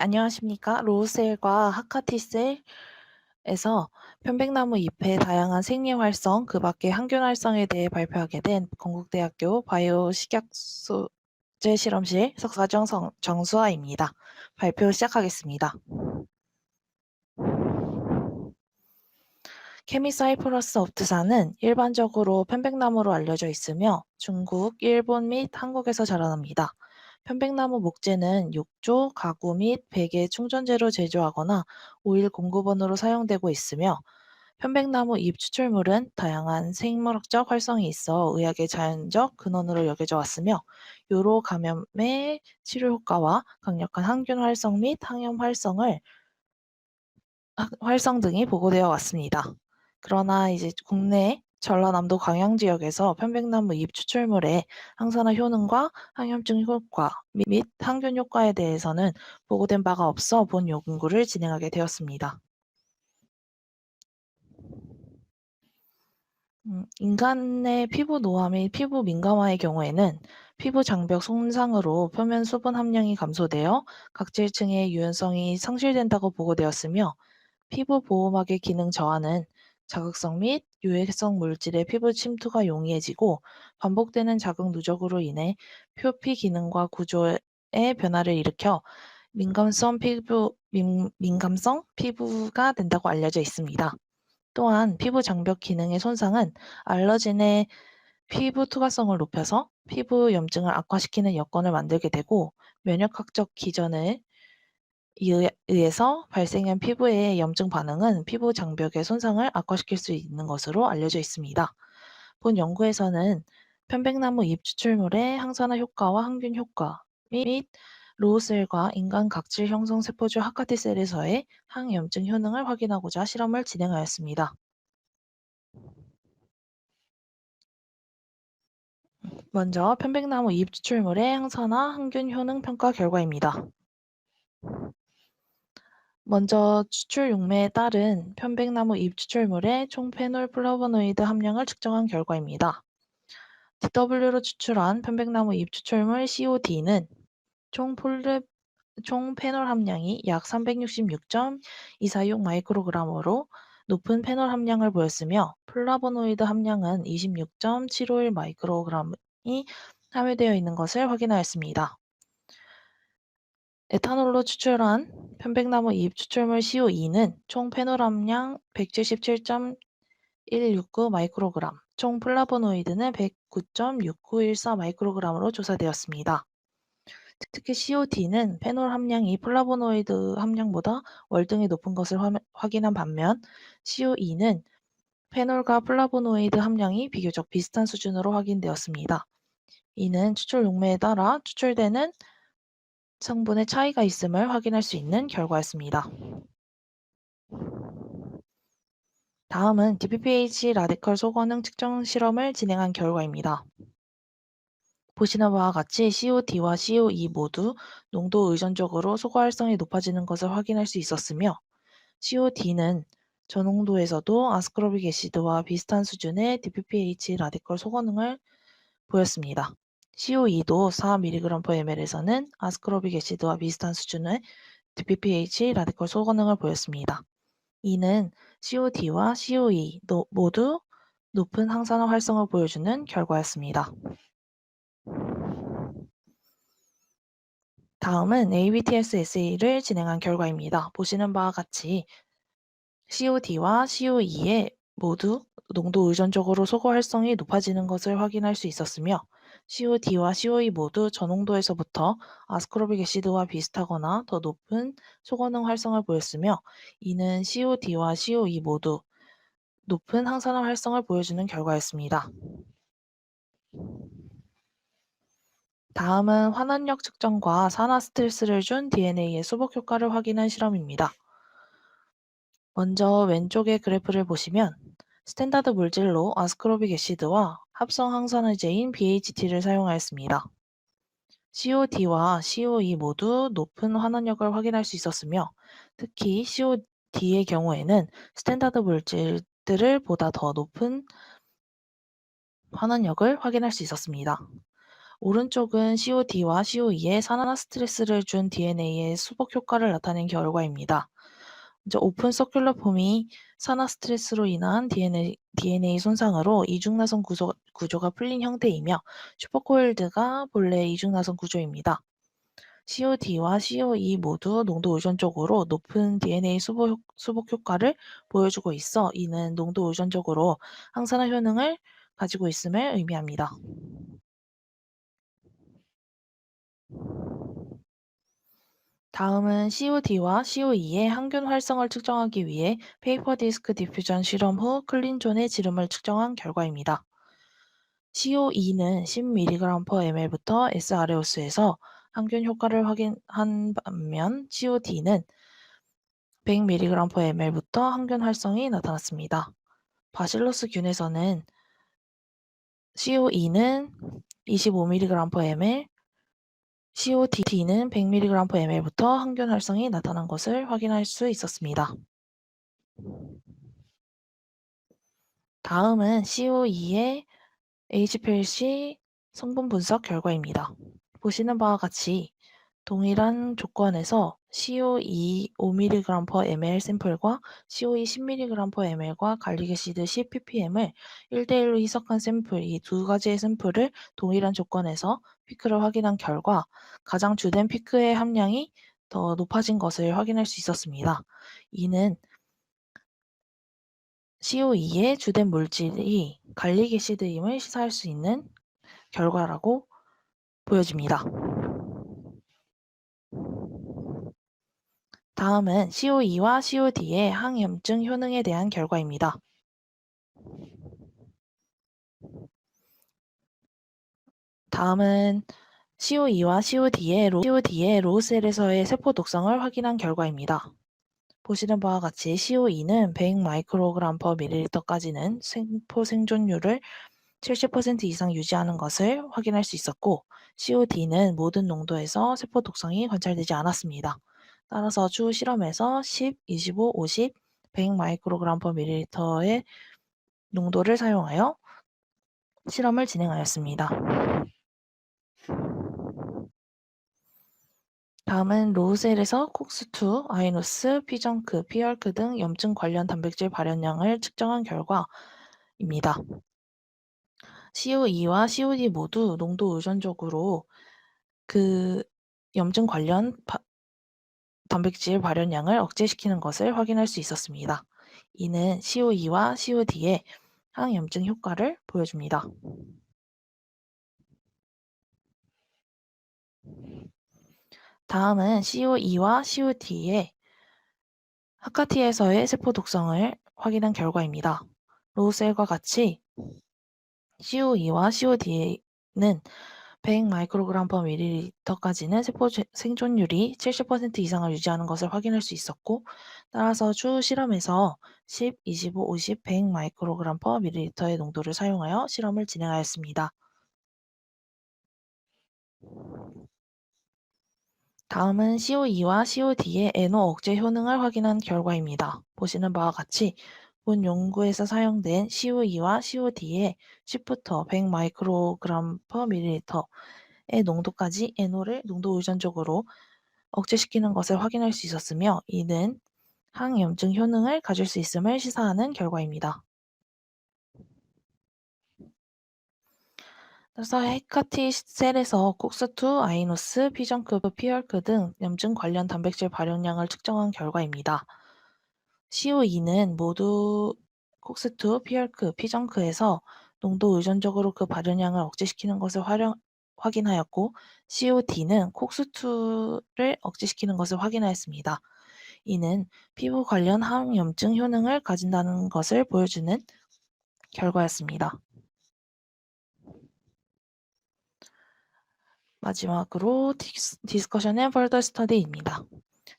안녕하십니까. 로우셀과 하카티셀에서 편백나무 잎의 다양한 생리 활성, 그 밖에 항균 활성에 대해 발표하게 된 건국대학교 바이오 식약소재 실험실 석사정 정수아입니다. 발표 시작하겠습니다. 케미사이프러스 업트사는 일반적으로 편백나무로 알려져 있으며 중국, 일본 및 한국에서 자라납니다. 편백나무 목재는 욕조, 가구 및 베개 충전재로 제조하거나 오일 공급원으로 사용되고 있으며 편백나무 잎 추출물은 다양한 생물학적 활성이 있어 의학의 자연적 근원으로 여겨져 왔으며 요로 감염의 치료 효과와 강력한 항균 활성 및 항염 활성 등이 보고되어 왔습니다. 그러나 이제 국내 전라남도 광양 지역에서 편백나무 잎 추출물의 항산화 효능과 항염증 효과 및 항균 효과에 대해서는 보고된 바가 없어 본 연구를 진행하게 되었습니다. 인간의 피부 노화 및 피부 민감화의 경우에는 피부 장벽 손상으로 표면 수분 함량이 감소되어 각질층의 유연성이 상실된다고 보고되었으며 피부 보호막의 기능 저하는 자극성 및 유해성 물질의 피부 침투가 용이해지고 반복되는 자극 누적으로 인해 표피 기능과 구조의 변화를 일으켜 민감성 피부가 된다고 알려져 있습니다. 또한 피부 장벽 기능의 손상은 알러진의 피부 투과성을 높여서 피부 염증을 악화시키는 여건을 만들게 되고 면역학적 기전을 의해서 발생한 피부의 염증 반응은 피부 장벽의 손상을 악화시킬 수 있는 것으로 알려져 있습니다. 본 연구에서는 편백나무 잎 추출물의 항산화 효과와 항균 효과 및 로우셀과 인간 각질 형성 세포주 하카티셀에서의 항염증 효능을 확인하고자 실험을 진행하였습니다. 먼저 편백나무 잎 추출물의 항산화 항균 효능 평가 결과입니다. 먼저 추출 용매에 따른 편백나무 잎 추출물의 총 페놀 플라보노이드 함량을 측정한 결과입니다. DW로 추출한 편백나무 잎 추출물 COD는 총 페놀 함량이 약 366.246 마이크로그램으로 높은 페놀 함량을 보였으며 플라보노이드 함량은 26.751 마이크로그램이 함유되어 있는 것을 확인하였습니다. 에탄올로 추출한 편백나무 잎 추출물 CO2는 총 페놀 함량 177.169 마이크로그램, 총 플라보노이드는 109.6914 마이크로그램으로 조사되었습니다. 특히 COD는 페놀 함량이 플라보노이드 함량보다 월등히 높은 것을 확인한 반면 CO2는 페놀과 플라보노이드 함량이 비교적 비슷한 수준으로 확인되었습니다. 이는 추출 용매에 따라 추출되는 성분의 차이가 있음을 확인할 수 있는 결과였습니다. 다음은 DPPH 라디컬 소거능 측정 실험을 진행한 결과입니다. 보시는 바와 같이 COD와 CO2 모두 농도 의존적으로 소거 활성이 높아지는 것을 확인할 수 있었으며 COD는 저농도에서도 아스코르빅 애시드와 비슷한 수준의 DPPH 라디컬 소거능을 보였습니다. CO2도 4mg/ml에서는 아스코르빅 애시드와 비슷한 수준의 DPPH 라디컬 소거능을 보였습니다. 이는 COD와 CO2 모두 높은 항산화 활성을 보여주는 결과였습니다. 다음은 ABTS-SA를 진행한 결과입니다. 보시는 바와 같이 COD와 CO2의 모두 농도 의존적으로 소거 활성이 높아지는 것을 확인할 수 있었으며 COD와 CO2 모두 저농도에서부터 아스코르빅 애시드와 비슷하거나 더 높은 소거능 활성을 보였으며 이는 COD와 CO2 모두 높은 항산화 활성을 보여주는 결과였습니다. 다음은 환원력 측정과 산화 스트레스를 준 DNA의 수복 효과를 확인한 실험입니다. 먼저 왼쪽의 그래프를 보시면 스탠다드 물질로 아스코르빅 애시드와 합성 항산화제인 BHT를 사용하였습니다. COD와 CO2 모두 높은 환원력을 확인할 수 있었으며 특히 COD의 경우에는 스탠다드 물질들을 보다 더 높은 환원력을 확인할 수 있었습니다. 오른쪽은 COD와 COE에 산화 스트레스를 준 DNA의 수복 효과를 나타낸 결과입니다. 이제 오픈 서큘러 폼이 산화 스트레스로 인한 DNA 손상으로 이중나선 구조가 풀린 형태이며 슈퍼코일드가 본래의 이중나선 구조입니다. COD와 COE 모두 농도 의존적으로 높은 DNA 수복 효과를 보여주고 있어 이는 농도 의존적으로 항산화 효능을 가지고 있음을 의미합니다. 다음은 COD와 COE의 항균 활성을 측정하기 위해 페이퍼 디스크 디퓨전 실험 후 클린존의 지름을 측정한 결과입니다. COE는 10mg/ml부터 S아레오스에서 항균 효과를 확인한 반면 COD는 100mg/ml부터 항균 활성이 나타났습니다. 바실러스균에서는 COE는 25mg/ml, COD는 100mg/ml부터 항균 활성이 나타난 것을 확인할 수 있었습니다. 다음은 COE의 HPLC 성분 분석 결과입니다. 보시는 바와 같이 동일한 조건에서 COE 5mg/ml 샘플과 COE 10mg/ml과 갈릭애시드 10ppm을 1대1로 희석한 샘플, 이 두 가지의 샘플을 동일한 조건에서 피크를 확인한 결과 가장 주된 피크의 함량이 더 높아진 것을 확인할 수 있었습니다. 이는 COE의 주된 물질이 갈릭애시드임을 시사할 수 있는 결과라고 보여집니다. 다음은 COE와 COD의 항염증 효능에 대한 결과입니다. 다음은 COE와 COD의 로우셀에서의 세포 독성을 확인한 결과입니다. 보시는 바와 같이 COE는 100 마이크로그램 per ml까지는 세포 생존율을 70% 이상 유지하는 것을 확인할 수 있었고 COD는 모든 농도에서 세포 독성이 관찰되지 않았습니다. 따라서 추후 실험에서 10, 25, 50, 100 마이크로그램 per ml의 농도를 사용하여 실험을 진행하였습니다. 다음은 로우셀에서 콕스2, 아이노스, 피정크, 피얼크 등 염증 관련 단백질 발현량을 측정한 결과입니다. COE와 COD 모두 농도 의존적으로 그 염증 관련 단백질 발현량을 억제시키는 것을 확인할 수 있었습니다. 이는 COE와 COD의 항염증 효과를 보여줍니다. 다음은 COE와 COD의 하카티에서의 세포 독성을 확인한 결과입니다. 로우셀과 같이 COE와 COD는 100 마이크로그램 per ml까지는 세포 생존율이 70% 이상을 유지하는 것을 확인할 수 있었고 따라서 추후 실험에서 10, 25, 50, 100 마이크로그램 per ml의 농도를 사용하여 실험을 진행하였습니다. 다음은 COE와 COD의 NO 억제 효능을 확인한 결과입니다. 보시는 바와 같이 본 연구에서 사용된 COE와 COD의 10부터 100 마이크로그램 per ml의 농도까지 NO를 농도 의존적으로 억제시키는 것을 확인할 수 있었으며 이는 항염증 효능을 가질 수 있음을 시사하는 결과입니다. 그래서 헤카티 셀에서 콕스2, 아이노스, 피정크, 피얼크 등 염증 관련 단백질 발현량을 측정한 결과입니다. COE는 모두 콕스2, 피얼크, 피정크에서 농도 의존적으로 그 발현량을 억제시키는 것을 확인하였고 COD는 콕스2를 억제시키는 것을 확인하였습니다. 이는 피부 관련 항염증 효능을 가진다는 것을 보여주는 결과였습니다. 마지막으로 디스커션 앤 펄더 스터디입니다.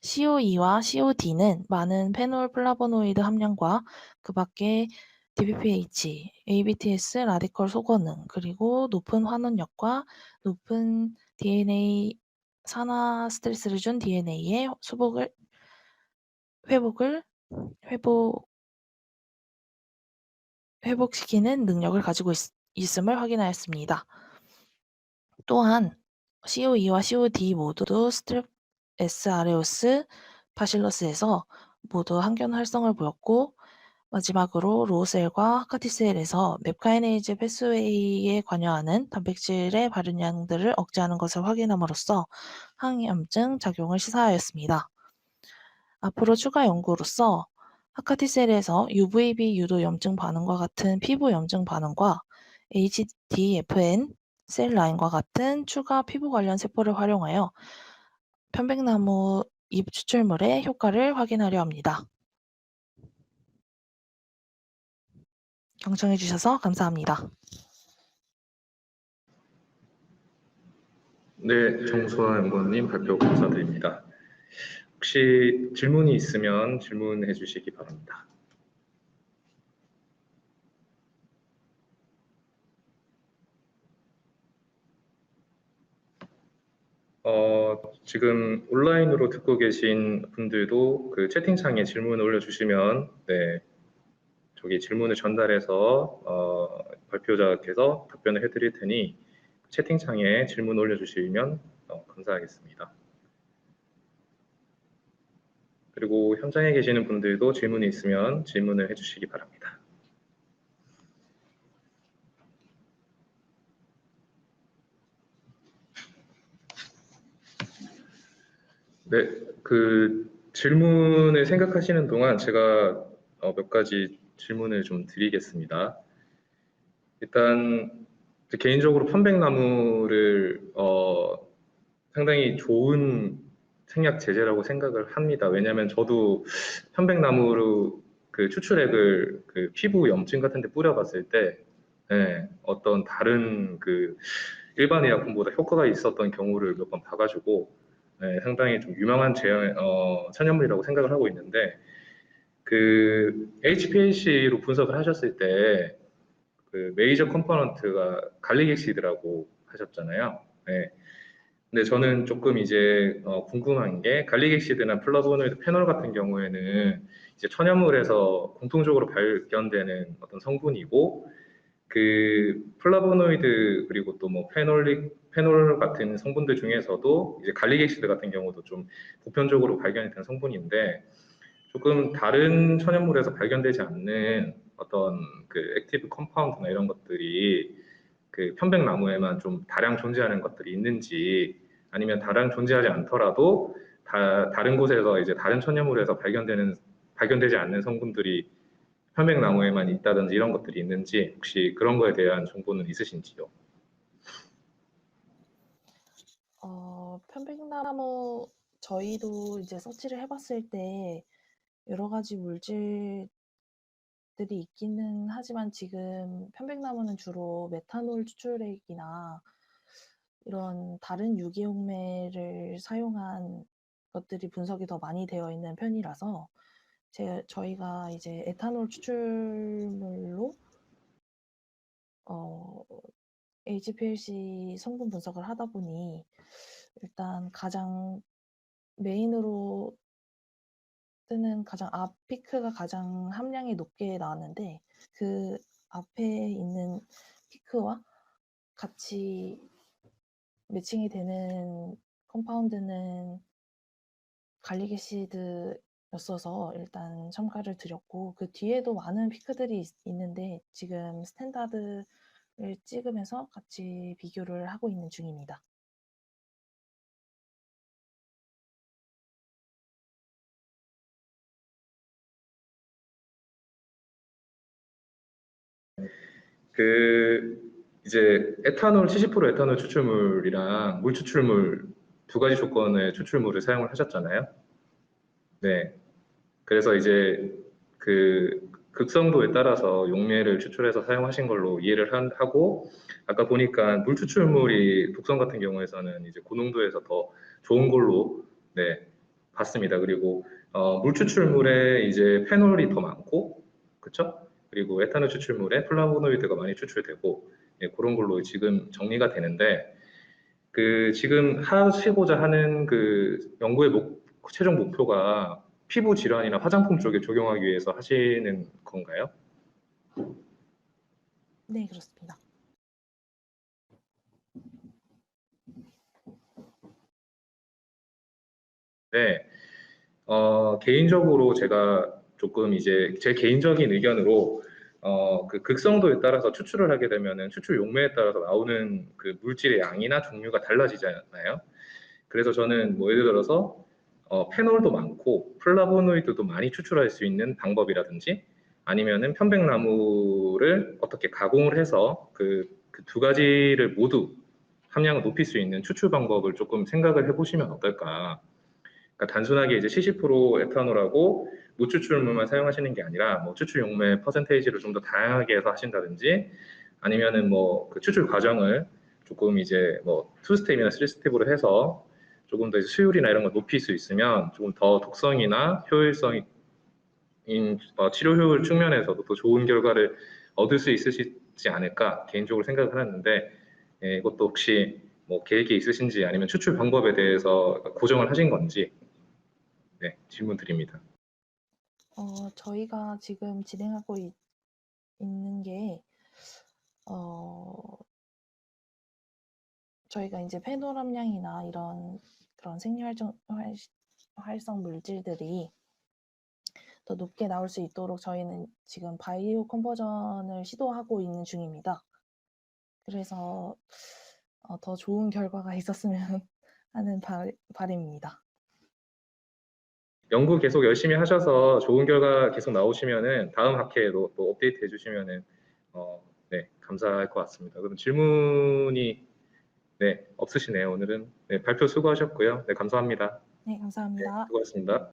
COE와 COD는 많은 페놀 플라보노이드 함량과 그 밖에 DPPH, ABTS 라디컬 소거능, 그리고 높은 환원력과 높은 DNA 산화 스트레스를 준 DNA의 회복을 회복시키는 능력을 가지고 있음을 확인하였습니다. 또한 COE와 COD 모두 스트랩 S 아레우스 바실러스에서 모두 항균 활성을 보였고, 마지막으로 로우셀과 하카티셀에서 맵카이네이즈 패스웨이에 관여하는 단백질의 발현량들을 억제하는 것을 확인함으로써 항염증 작용을 시사하였습니다. 앞으로 추가 연구로서 하카티셀에서 UVB 유도 염증 반응과 같은 피부 염증 반응과 HDFN 셀 라인과 같은 추가 피부 관련 세포를 활용하여 편백나무 잎 추출물의 효과를 확인하려 합니다. 경청해 주셔서 감사합니다. 네, 정수환 연구원님 발표 감사드립니다. 혹시 질문이 있으면 질문해 주시기 바랍니다. 지금 온라인으로 듣고 계신 분들도 그 채팅창에 질문을 올려주시면 저기 질문을 전달해서 발표자께서 답변을 해드릴 테니 채팅창에 질문 올려주시면 감사하겠습니다. 그리고 현장에 계시는 분들도 질문이 있으면 질문을 해주시기 바랍니다. 네, 그 질문을 생각하시는 동안 제가 몇 가지 질문을 좀 드리겠습니다. 일단 개인적으로 편백나무를 상당히 좋은 생약 제재라고 생각을 합니다. 왜냐하면 저도 편백나무로 그 추출액을 그 피부 염증 같은 데 뿌려봤을 때 어떤 다른 그 일반 의약품보다 효과가 있었던 경우를 몇 번 봐가지고 상당히 좀 유명한 천연물이라고 생각을 하고 있는데 그 HPLC로 분석을 하셨을 때 그 메이저 컴포넌트가 갈릭 액시드라고 하셨잖아요. 네. 근데 저는 조금 이제 궁금한 게 갈릭 액시드나 플라보노이드 페놀 같은 경우에는 이제 천연물에서 공통적으로 발견되는 어떤 성분이고 그 플라보노이드 그리고 또 뭐 페놀 같은 성분들 중에서도 이제 갈릭 액시드 같은 경우도 좀 보편적으로 발견이 된 성분인데 조금 다른 천연물에서 발견되지 않는 어떤 그 액티브 컴파운드나 이런 것들이 그 편백나무에만 좀 다량 존재하는 것들이 있는지 아니면 다량 존재하지 않더라도 다른 곳에서 이제 다른 천연물에서 발견되지 않는 성분들이 편백나무에만 있다든지 이런 것들이 있는지 혹시 그런 거에 대한 정보는 있으신지요? 편백나무 저희도 이제 서치를 해봤을 때 여러 가지 물질들이 있기는 하지만 지금 편백나무는 주로 메탄올 추출액이나 이런 다른 유기용매를 사용한 것들이 분석이 더 많이 되어 있는 편이라서 저희가 이제 에탄올 추출물로 HPLC 성분 분석을 하다 보니 일단 가장 메인으로 뜨는 가장 앞 피크가 가장 함량이 높게 나왔는데 그 앞에 있는 피크와 같이 매칭이 되는 컴파운드는 갈릭 애시드였어서 일단 첨가를 드렸고 그 뒤에도 많은 피크들이 있는데 지금 스탠다드를 찍으면서 같이 비교를 하고 있는 중입니다. 그 이제 에탄올 70% 에탄올 추출물이랑 물 추출물 두 가지 조건의 추출물을 사용을 하셨잖아요. 네. 그래서 이제 그 극성도에 따라서 용매를 추출해서 사용하신 걸로 이해를 하고 아까 보니까 물 추출물이 독성 같은 경우에서는 이제 고농도에서 더 좋은 걸로 봤습니다. 그리고 물 추출물에 이제 페놀이 더 많고 그렇죠? 그리고 에탄올 추출물에 플라보노이드가 많이 추출되고 그런 걸로 지금 정리가 되는데 그 지금 하시고자 하는 그 연구의 최종 목표가 피부 질환이나 화장품 쪽에 적용하기 위해서 하시는 건가요? 네, 그렇습니다. 개인적으로 제가 조금 이제 제 개인적인 의견으로 그 극성도에 따라서 추출을 하게 되면은 추출 용매에 따라서 나오는 그 물질의 양이나 종류가 달라지잖아요. 그래서 저는 뭐 예를 들어서 페놀도 많고 플라보노이드도 많이 추출할 수 있는 방법이라든지 아니면은 편백나무를 어떻게 가공을 해서 그 두 가지를 모두 함량을 높일 수 있는 추출 방법을 조금 생각을 해보시면 어떨까. 그러니까 단순하게 이제 70% 에탄올하고 무추출물만 사용하시는 게 아니라 뭐 추출 용매 퍼센테이지를 좀 더 다양하게 해서 하신다든지 아니면은 뭐 그 추출 과정을 조금 이제 뭐 2스텝이나 3스텝으로 해서 조금 더 수율이나 이런 걸 높일 수 있으면 조금 더 독성이나 효율성인 치료 효율 측면에서도 더 좋은 결과를 얻을 수 있으시지 않을까 개인적으로 생각을 하는데 이것도 혹시 뭐 계획이 있으신지 아니면 추출 방법에 대해서 고정을 하신 건지 질문 드립니다. 저희가 지금 진행하고 있는 게, 저희가 이제 페놀 함량이나 이런 그런 활성 물질들이 더 높게 나올 수 있도록 저희는 지금 바이오 컨버전을 시도하고 있는 중입니다. 그래서 더 좋은 결과가 있었으면 하는 바람입니다. 연구 계속 열심히 하셔서 좋은 결과 계속 나오시면은 다음 학회에도 또 업데이트 해주시면은 감사할 것 같습니다. 그럼 질문이 없으시네요. 오늘은 발표 수고하셨고요. 감사합니다. 네, 감사합니다. 수고하셨습니다.